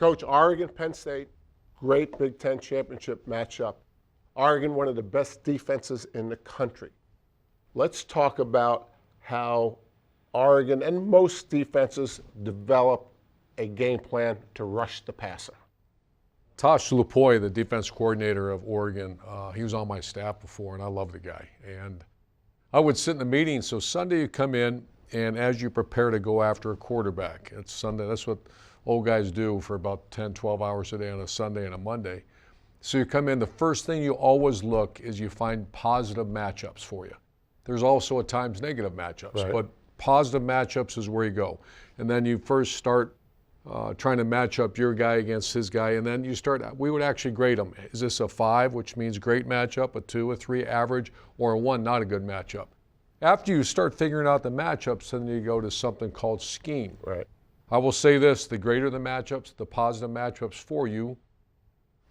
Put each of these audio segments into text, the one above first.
Coach, Oregon, Penn State, great Big Ten championship matchup. Oregon, one of the best defenses in the country. Let's talk about how Oregon and most defenses develop a game plan to rush the passer. Tosh Lupoy, the defense coordinator of Oregon, he was on my staff before, and I love the guy. And I would sit in the meeting. So Sunday you come in, and as you prepare to go after a quarterback, it's Sunday. That's what old guys do for about 10, 12 hours a day on a Sunday and a Monday. So you come in, the first thing you always look is you find positive matchups for you. There's also at times negative matchups, right, but positive matchups is where you go. And then you first start trying to match up your guy against his guy, and then you start, we would actually grade them. Is this a 5, which means great matchup, a 2, a 3, average, or a 1, not a good matchup? After you start figuring out the matchups, then you go to something called scheme. Right. I will say this, the greater the matchups, the positive matchups for you,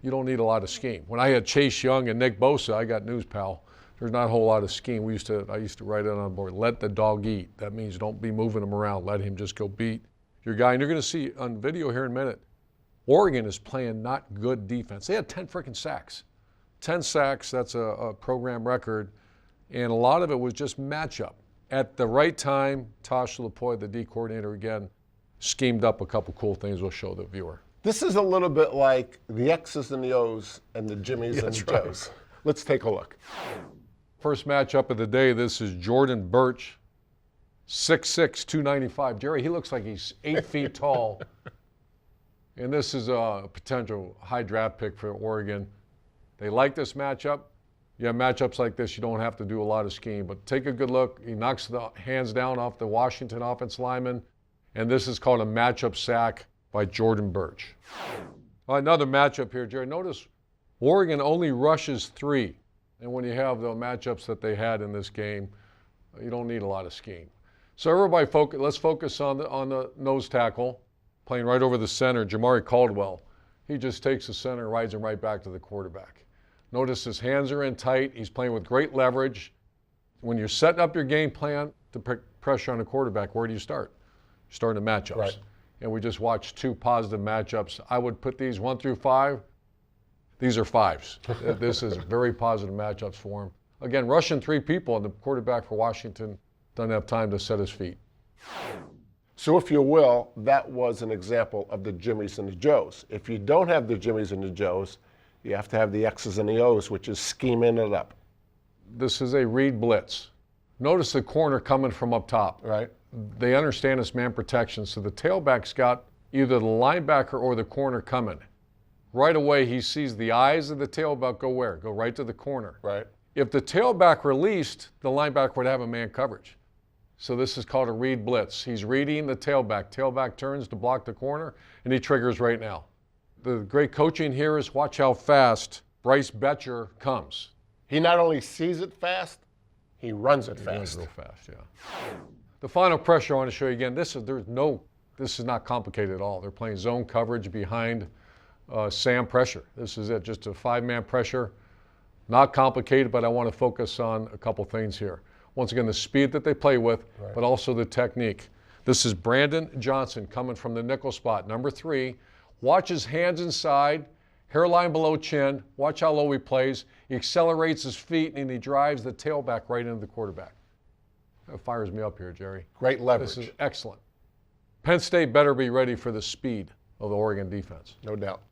you don't need a lot of scheme. When I had Chase Young and Nick Bosa, I got news, pal. There's not a whole lot of scheme. I used to write it on the board, let the dog eat. That means don't be moving him around. Let him just go beat your guy. And you're going to see on video here in a minute, Oregon is playing not good defense. They had 10 freaking sacks. 10 sacks, that's a program record. And a lot of it was just matchup. At the right time, Tosh Lupoy, the D coordinator again, schemed up a couple cool things we'll show the viewer. This is a little bit like the X's and the O's and the Jimmies and the Joes. Right. Let's take a look. First matchup of the day, this is Jordan Birch, 6'6", 295. Jerry, he looks like he's 8 feet tall. And this is a potential high draft pick for Oregon. They like this matchup. You have matchups like this, you don't have to do a lot of scheme, but take a good look. He knocks the hands down off the Washington offense lineman, and this is called a matchup sack by Jordan Birch. Another matchup here, Jerry. Notice Oregon only rushes 3. And when you have the matchups that they had in this game, you don't need a lot of scheme. So everybody let's focus on the nose tackle, playing right over the center, Jamari Caldwell. He just takes the center and rides him right back to the quarterback. Notice his hands are in tight. He's playing with great leverage. When you're setting up your game plan to put pressure on the quarterback, where do you start? You start in matchups. Right. And we just watched 2 positive matchups. I would put these 1 through 5. These are 5s. This is very positive matchups for him. Again, rushing 3 people, and the quarterback for Washington doesn't have time to set his feet. So if you will, that was an example of the Jimmies and the Joes. If you don't have the Jimmies and the Joes, you have to have the X's and the O's, which is scheming it up. This is a read blitz. Notice the corner coming from up top. Right. They understand it's man protection, so the tailback's got either the linebacker or the corner coming. Right away, he sees the eyes of the tailback go where? Go right to the corner. Right. If the tailback released, the linebacker would have a man coverage. So this is called a read blitz. He's reading the tailback. Tailback turns to block the corner, and he triggers right now. The great coaching here is watch how fast Bryce Betcher comes. He not only sees it fast, he runs it fast. He runs real fast, yeah. The final pressure I want to show you again, this is not complicated at all. They're playing zone coverage behind Sam pressure. This is it, just a 5-man pressure. Not complicated, but I want to focus on a couple things here. Once again, the speed that they play with, right, but also the technique. This is Brandon Johnson coming from the nickel spot, number 3. Watch his hands inside, hairline below chin. Watch how low he plays. He accelerates his feet, and he drives the tailback right into the quarterback. That fires me up here, Jerry. Great leverage. This is excellent. Penn State better be ready for the speed of the Oregon defense. No doubt.